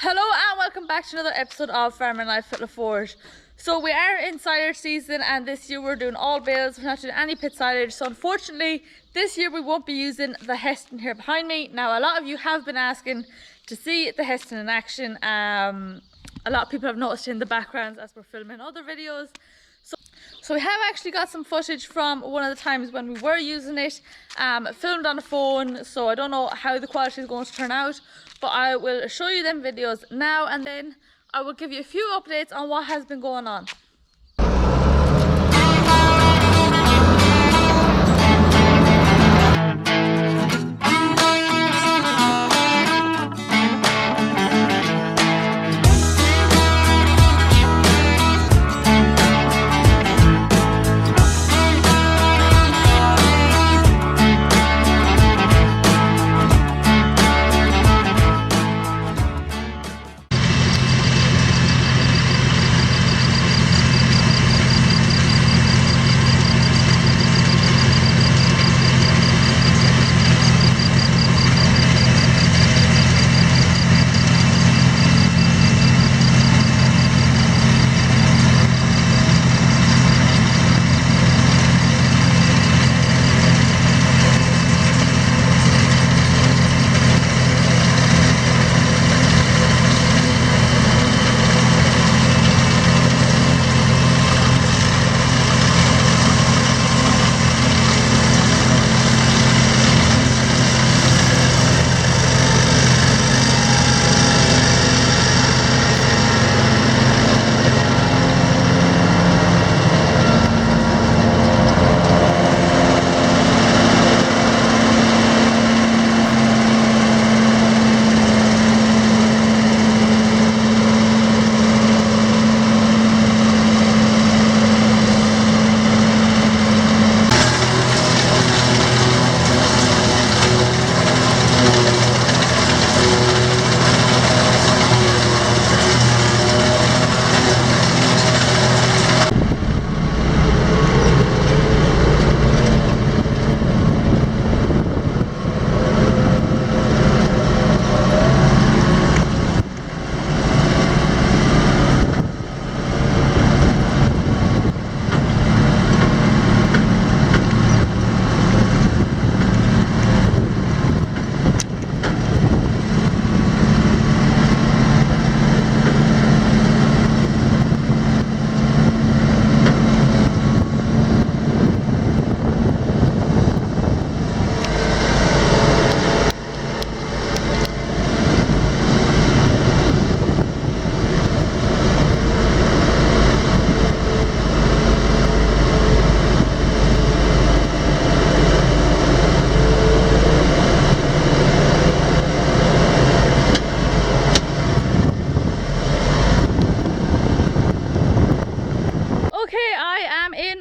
Hello and welcome back to another episode of Farming Life at LaForge. So we are in silage season and this year we're doing all bales, we're not doing any pit silage. So unfortunately this year we won't be using the Hesston here behind me. Now a lot of you have been asking to see the Hesston in action. A lot of people have noticed in the backgrounds as we're filming other videos. So we have actually got some footage from one of the times when we were using it, filmed on the phone, so I don't know how the quality is going to turn out, but I will show you them videos now and then I will give you a few updates on what has been going on.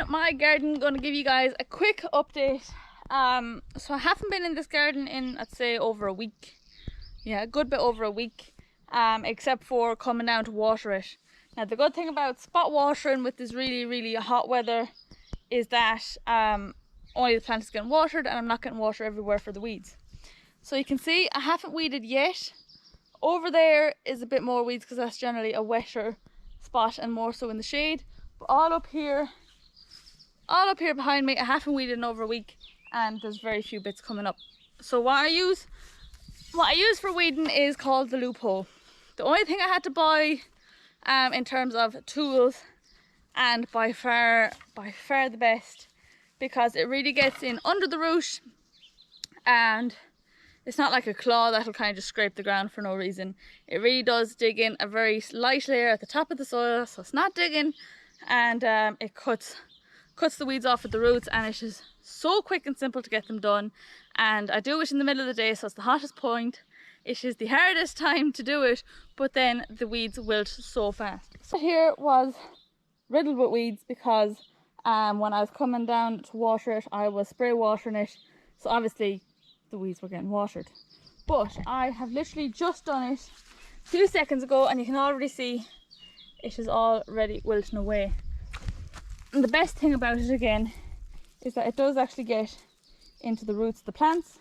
My garden, going to give you guys a quick update. So I haven't been in this garden in, I'd say, over a week. Yeah, a good bit over a week, except for coming down to water it. Now the good thing about spot watering with this really hot weather is that only the plant is getting watered and I'm not getting water everywhere for the weeds. So you can see I haven't weeded yet. Over there is a bit more weeds because that's generally a wetter spot and more so in the shade. But all up here behind me, I haven't weeded in over a week and there's very few bits coming up. So what I use for weeding is called the loophole. The only thing I had to buy in terms of tools, and by far the best, because it really gets in under the root and it's not like a claw that'll kind of just scrape the ground for no reason. It really does dig in a very light layer at the top of the soil, so it's not digging, and it cuts the weeds off at the roots, and it is so quick and simple to get them done. And I do it in the middle of the day, so it's the hottest point. It is the hardest time to do it, but then the weeds wilt so fast. So here was riddled with weeds because when I was coming down to water it, I was spray watering it, so obviously the weeds were getting watered. But I have literally just done it a few seconds ago and you can already see it is already wilting away. And the best thing about it again is that it does actually get into the roots of the plants,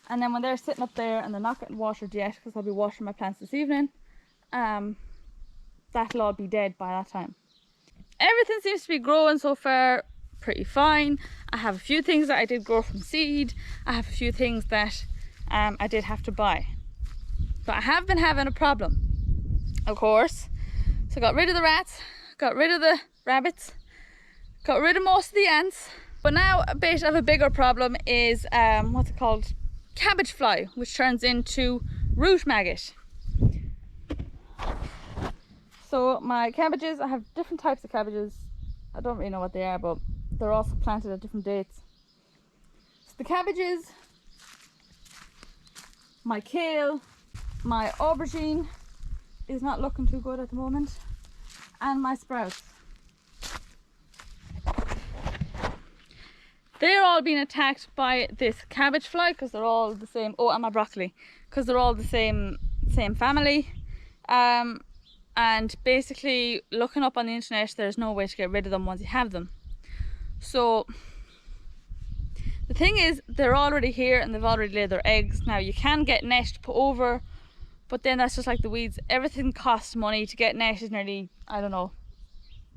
and then when they're sitting up there and they're not getting watered yet, because I'll be watering my plants this evening, that'll all be dead by that time. Everything seems to be growing so far pretty fine. I have a few things that I did grow from seed. I have a few things that I did have to buy. But I have been having a problem, of course. So I got rid of the rats, got rid of the rabbits, got rid of most of the ants. But now a bit of a bigger problem is, what's it called? Cabbage fly, which turns into root maggot. So my cabbages, I have different types of cabbages. I don't really know what they are, but they're also planted at different dates. So the cabbages, my kale, my aubergine is not looking too good at the moment, and my sprouts. They're all being attacked by this cabbage fly because they're all the same. Oh, and my broccoli, because they're all the same family. And basically, looking up on the internet, there's no way to get rid of them once you have them. So the thing is, they're already here and they've already laid their eggs. Now you can get net to put over, but then that's just like the weeds. Everything costs money. To get net is nearly, I don't know,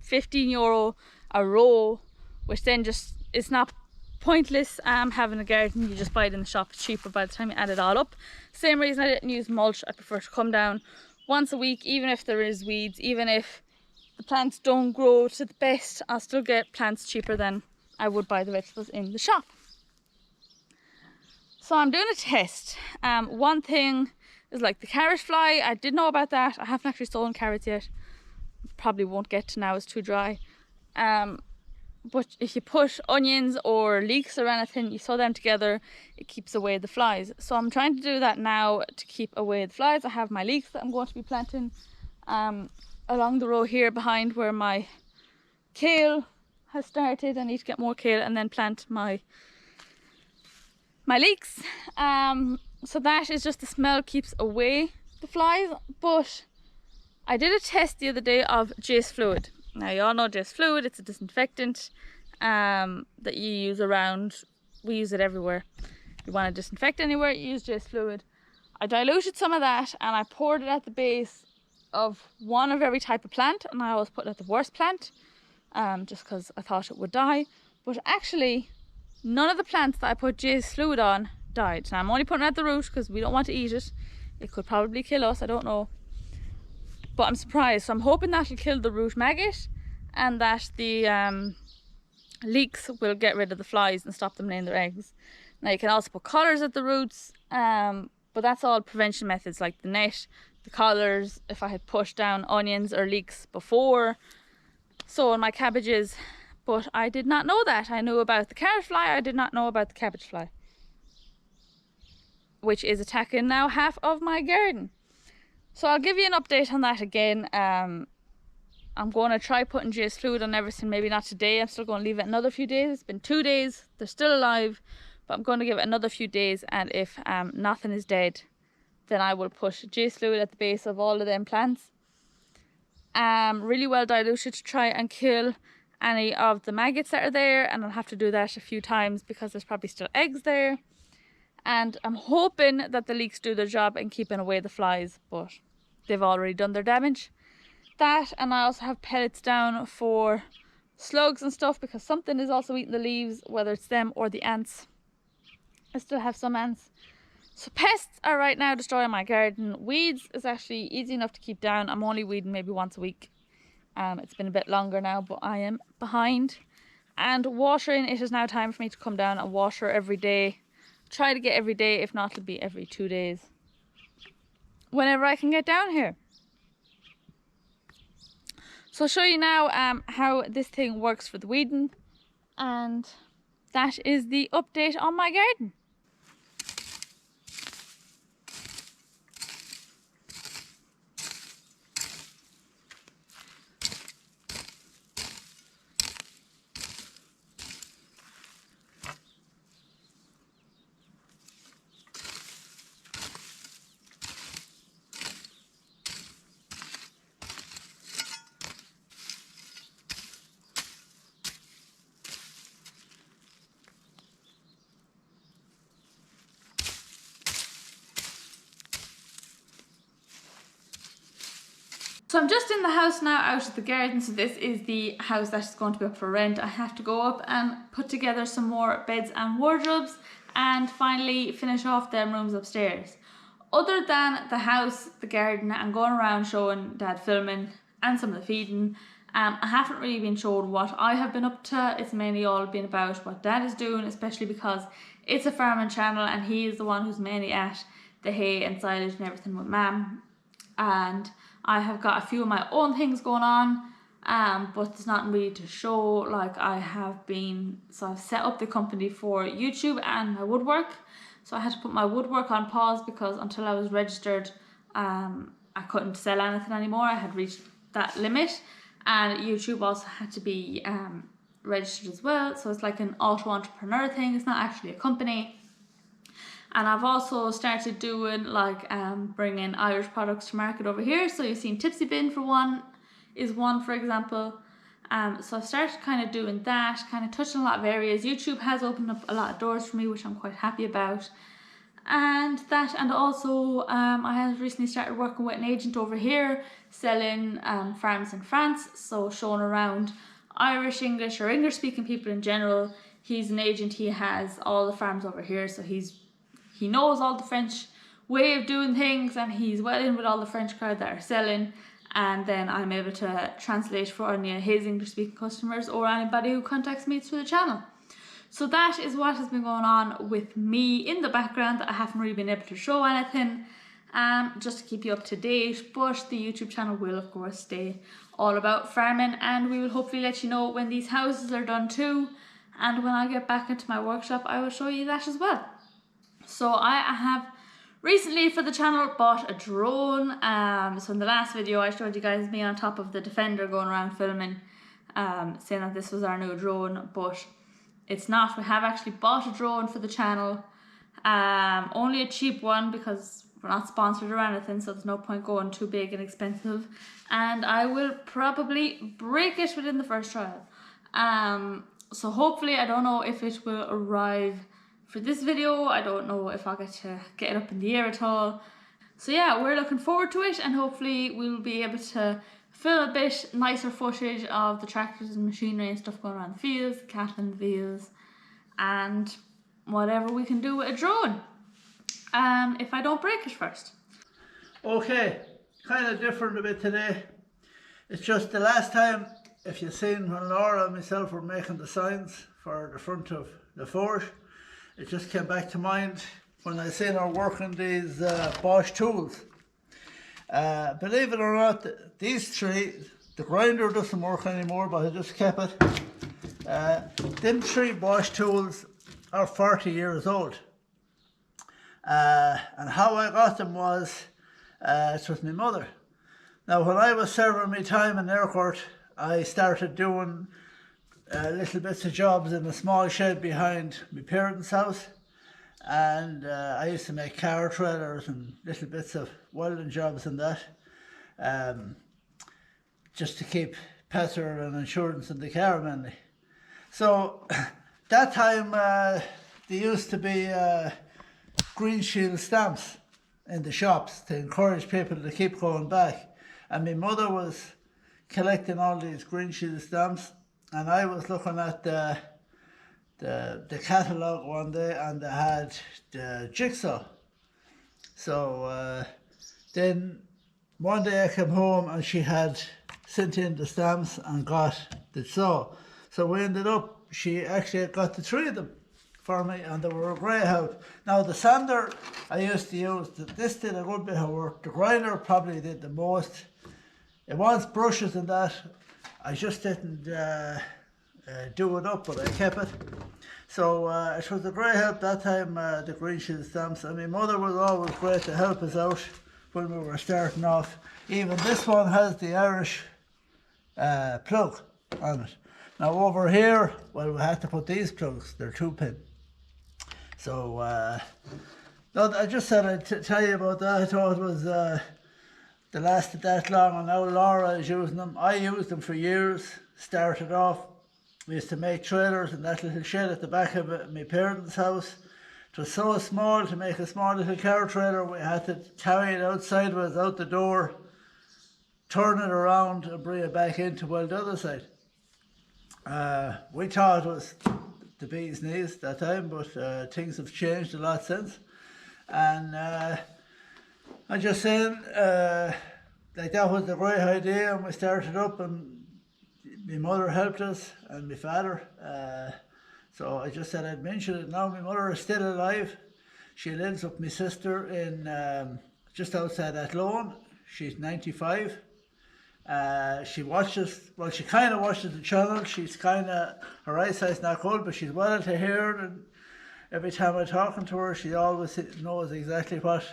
€15 a row, which then just, it's not pointless having a garden. You just buy it in the shop, it's cheaper by the time you add it all up. Same reason I didn't use mulch. I prefer to come down once a week, even if there is weeds, even if the plants don't grow to the best, I'll still get plants cheaper than I would buy the vegetables in the shop. So I'm doing a test. One thing is like the carrot fly. I did know about that. I haven't actually sown carrots yet. Probably won't get to now, it's too dry. But if you put onions or leeks or anything, you sow them together, it keeps away the flies. So I'm trying to do that now to keep away the flies. I have my leeks that I'm going to be planting along the row here behind where my kale has started. I need to get more kale and then plant my leeks. So that is just the smell keeps away the flies. But I did a test the other day of Jace fluid. Now you all know Jace fluid, it's a disinfectant that you use around. We use it everywhere. If you want to disinfect anywhere, you use Jace fluid. I diluted some of that and I poured it at the base of one of every type of plant, and I always put it at the worst plant just because I thought it would die. But actually none of the plants that I put Jace fluid on died. Now I'm only putting it at the root because we don't want to eat it. It could probably kill us, I don't know. But I'm surprised, so I'm hoping that'll kill the root maggot and that the leeks will get rid of the flies and stop them laying their eggs. Now you can also put collars at the roots, but that's all prevention methods, like the net, the collars, if I had pushed down onions or leeks before sowing my cabbages. But I did not know that. I knew about the carrot fly, I did not know about the cabbage fly, which is attacking now half of my garden. So I'll give you an update on that again. I'm going to try putting Jace fluid on everything, maybe not today. I'm still going to leave it another few days. It's been 2 days, they're still alive, but I'm going to give it another few days, and if nothing is dead, then I will put Jace fluid at the base of all of them plants. Really well diluted to try and kill any of the maggots that are there, and I'll have to do that a few times because there's probably still eggs there. And I'm hoping that the leeks do their job in keeping away the flies, but they've already done their damage. That, and I also have pellets down for slugs and stuff because something is also eating the leaves, whether it's them or the ants. I still have some ants. So pests are right now destroying my garden. Weeds is actually easy enough to keep down. I'm only weeding maybe once a week. It's been a bit longer now, but I am behind. And watering, it is now time for me to come down and water every day. Try to get every day, if not it'll be every 2 days. Whenever I can get down here. So I'll show you now how this thing works for the weeding. And that is the update on my garden. So I'm just in the house now, out of the garden. So this is the house that is going to be up for rent. I have to go up and put together some more beds and wardrobes and finally finish off them rooms upstairs. Other than the house, the garden, and going around showing Dad filming and some of the feeding, I haven't really been shown what I have been up to. It's mainly all been about what Dad is doing, especially because it's a farming channel and he is the one who's mainly at the hay and silage and everything with Mam. And I have got a few of my own things going on, but there's nothing really to show. Like so I've set up the company for YouTube and my woodwork. So I had to put my woodwork on pause because until I was registered, I couldn't sell anything anymore. I had reached that limit, and YouTube also had to be registered as well. So it's like an auto entrepreneur thing. It's not actually a company. And I've also started doing like bringing Irish products to market over here. So you've seen Tipsy Bin for one for example. So I've started kind of doing that, kind of touching a lot of areas. YouTube has opened up a lot of doors for me, which I'm quite happy about. And also I have recently started working with an agent over here selling farms in France. So showing around Irish, English, or English speaking people in general. He's an agent, he has all the farms over here, so he knows all the French way of doing things, and he's well in with all the French crowd that are selling, and then I'm able to translate for any of his English speaking customers or anybody who contacts me through the channel. So that is what has been going on with me in the background. I haven't really been able to show anything, just to keep you up to date, but the YouTube channel will of course stay all about farming, and we will hopefully let you know when these houses are done too, and when I get back into my workshop I will show you that as well. So I have recently for the channel bought a drone. So in the last video I showed you guys me on top of the Defender going around filming, saying that this was our new drone, but it's not. We have actually bought a drone for the channel, only a cheap one because we're not sponsored or anything, so there's no point going too big and expensive, and I will probably break it within the first trial. So hopefully, I don't know if it will arrive for this video. I don't know if I'll get to get it up in the air at all. So yeah, we're looking forward to it, and hopefully we'll be able to film a bit nicer footage of the tractors and machinery and stuff going around the fields, the cattle in the fields, and whatever we can do with a drone, if I don't break it first. Okay, kind of different a bit today. It's just the last time, if you've seen when Laura and myself were making the signs for the front of the forge, it just came back to mind when I seen her working these Bosch tools. Believe it or not, these three, the grinder doesn't work anymore, but I just kept it. Them three Bosch tools are 40 years old. And how I got them was, it was my mother. Now when I was serving my time in aircourt, I started doing little bits of jobs in a small shed behind my parents' house, and I used to make car trailers and little bits of welding jobs and that, just to keep petrol and insurance in the car mainly. So that time there used to be green shield stamps in the shops to encourage people to keep going back, and my mother was collecting all these green shield stamps, and I was looking at the catalogue one day, and they had the jigsaw. So then one day I came home and she had sent in the stamps and got the saw. So we ended up, she actually got the three of them for me, and they were a great help. Now the sander I used to use, this did a good bit of work. The grinder probably did the most. It wants brushes and that. I just didn't do it up, but I kept it. So it was a great help that time, the green shield stamps. And my mother was always great to help us out when we were starting off. Even this one has the Irish plug on it. Now over here, well, we had to put these plugs, they're 2-pin. So, no, I just said I'd tell you about that. I thought it was, they lasted that long, and now Laura is using them. I used them for years, started off. We used to make trailers in that little shed at the back of my parents' house. It was so small, to make a small little car trailer, we had to carry it outside with us, out the door, turn it around and bring it back in to weld the other side. We thought it was the bee's knees that time, but things have changed a lot since. And I'm just saying, like that was the great idea, and we started up, and my mother helped us, and my father. So I just said I'd mention it now. My mother is still alive. She lives with my sister in just outside Athlone. She's 95. She watches, well, she kind of watches the channel. She's kind of, her eyesight's not good, but she's well to hear, and every time I'm talking to her, she always knows exactly what,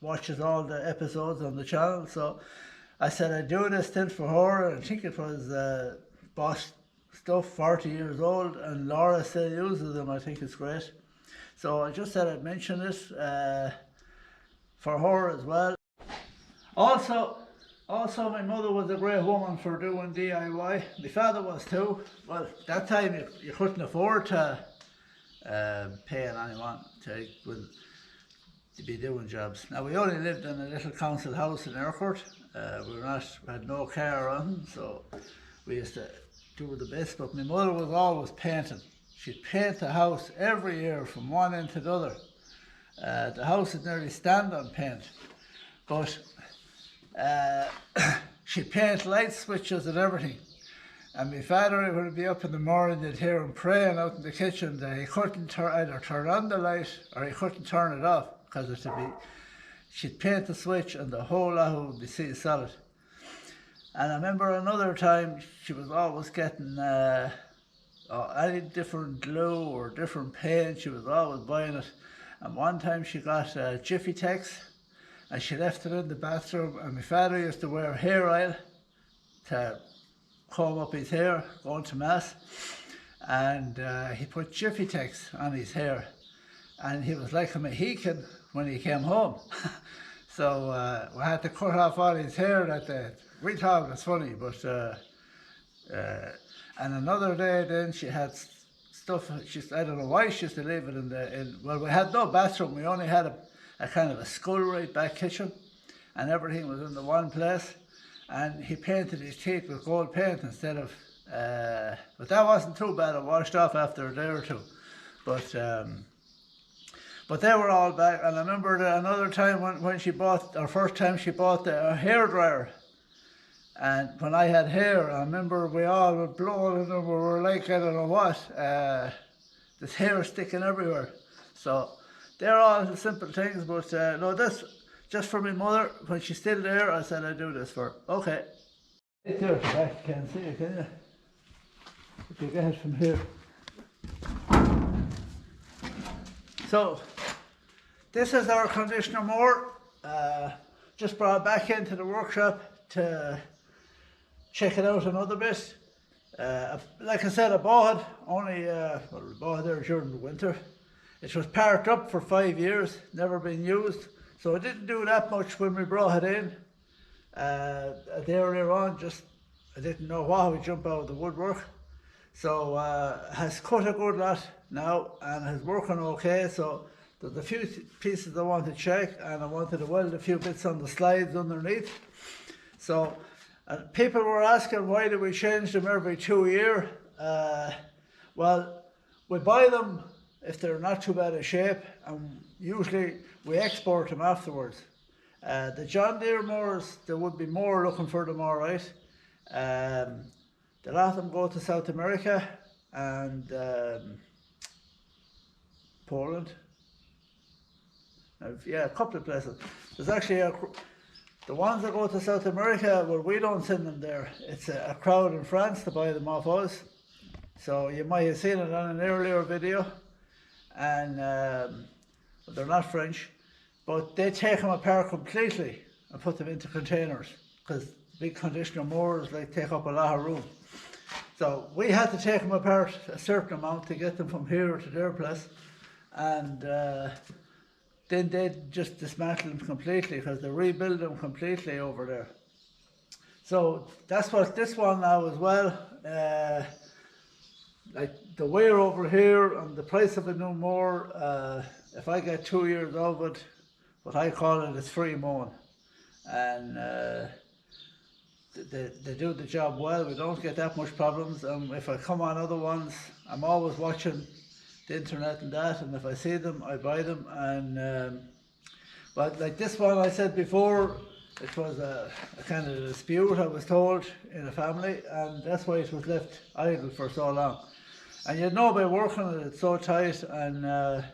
watches all the episodes on the channel. So I said I'd do this thing for her, and I think it was Bosch stuff, 40 years old, and Laura still uses them. I think it's great. So I just said I'd mention this for her as well. Also, my mother was a great woman for doing DIY. My father was too. Well, that time you couldn't afford to pay anyone to be doing jobs. Now, we only lived in a little council house in Aircourt. We had no car on, so we used to do the best. But my mother was always painting. She'd paint the house every year from one end to the other. The house would nearly stand on paint, but she'd paint light switches and everything. And my father would be up in the morning, you'd hear him praying out in the kitchen that he couldn't either turn on the light or he couldn't turn it off, because she'd paint the switch and the whole lot would be solid. And I remember another time she was always getting any different glue or different paint. She was always buying it. And one time she got Jiffy Tex, and she left it in the bathroom, and my father used to wear hair oil to comb up his hair going to mass, and he put Jiffy Tex on his hair, and he was like a Mohican when he came home. So we had to cut off all his hair that day. We thought it was funny, but and another day then she had stuff, I don't know why she used to leave it well, we had no bathroom, we only had a kind of a scullery back kitchen, and everything was in the one place. And he painted his teeth with gold paint instead of, but that wasn't too bad. It washed off after a day or two. But they were all back. And I remember another time when she bought, or first time she bought a hairdryer. And when I had hair, I remember we all were blowing it, and we were like, I don't know what, this hair sticking everywhere. So they're all the simple things, but no, this, just for my mother, when she's still there, I said I'd do this for her. Okay. Right there at the back, you can't see it, can you? If you get it from here. So, this is our conditioner mower. Just brought it back into the workshop to check it out another bit. Like I said, I bought it only, I bought it there during the winter. It was parked up for 5 years, never been used. So I didn't do that much when we brought it in. Earlier on, I didn't know what would jump out of the woodwork. So has cut a good lot now and is working okay. So there's a few pieces I want to check, and I wanted to weld a few bits on the slides underneath. So people were asking why do we change them every 2 years. Well, we buy them if they're not too bad a shape, and usually we export them afterwards. The John Deere mowers, there would be more looking for them, all right. A lot of them go to South America and Poland. Yeah, a couple of places. There's actually the ones that go to South America, well, we don't send them there. It's a crowd in France to buy them off us. So you might have seen it on an earlier video. And they're not French, but they take them apart completely and put them into containers, because big conditioner mowers take up a lot of room. So we had to take them apart a certain amount to get them from here to their place, and then they just dismantle them completely, because they rebuild them completely over there. So that's what this one now as well. Like the wear over here and the price of a new mower, if I get 2 years of it, what I call it is free mowing. and they do the job well. We don't get that much problems. If I come on other ones, I'm always watching the internet and that, and if I see them, I buy them. And but like this one, I said before, it was a kind of dispute, I was told, in a family, and that's why it was left idle for so long. And you know, by working it, it's so tight, and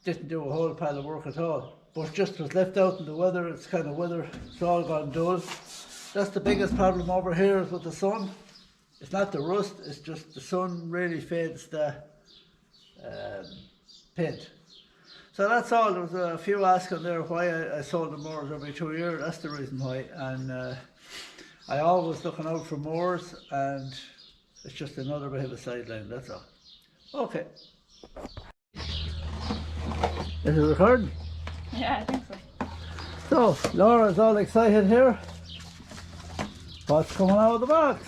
didn't do a whole pile of work at all. But just was left out in the weather. It's kind of weather, it's all gone dull. That's the biggest problem over here is with the sun. It's not the rust, it's just the sun really fades the paint. So that's all. There was a few asking there why I sold the mowers every 2 years. That's the reason why. And I always looking out for mowers, and it's just another bit of a sideline, that's all. Okay. Is it recording? Yeah, I think so. So, Laura's all excited here. What's coming out of the box?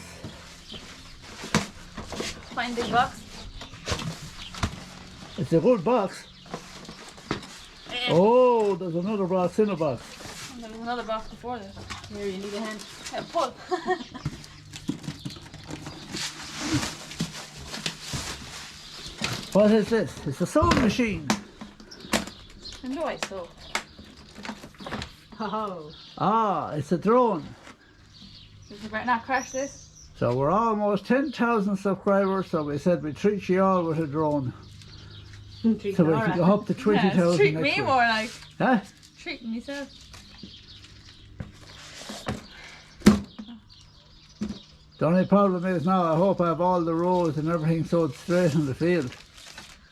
Find big box. It's a good box. Oh, there's another box in a box. And there was another box before this. Here, you need a hand. Yeah, pull. What is this? It's a sewing machine. I know I saw. Oh. Ah, it's a drone. Did you not crash this? So we're almost 10,000 subscribers, so we said we'd treat you all with a drone. So we can go up to 20,000 treat next me week. more like. Huh? Treating yourself. The only problem is now I hope I have all the rows and everything sewed straight in the field.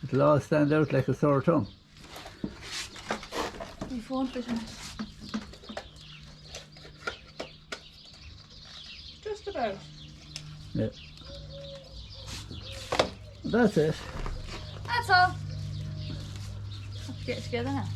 It'll all stand out like a sore tongue. My phone fishing. Just about. Yeah. That's it. That's all. Let's get it together now.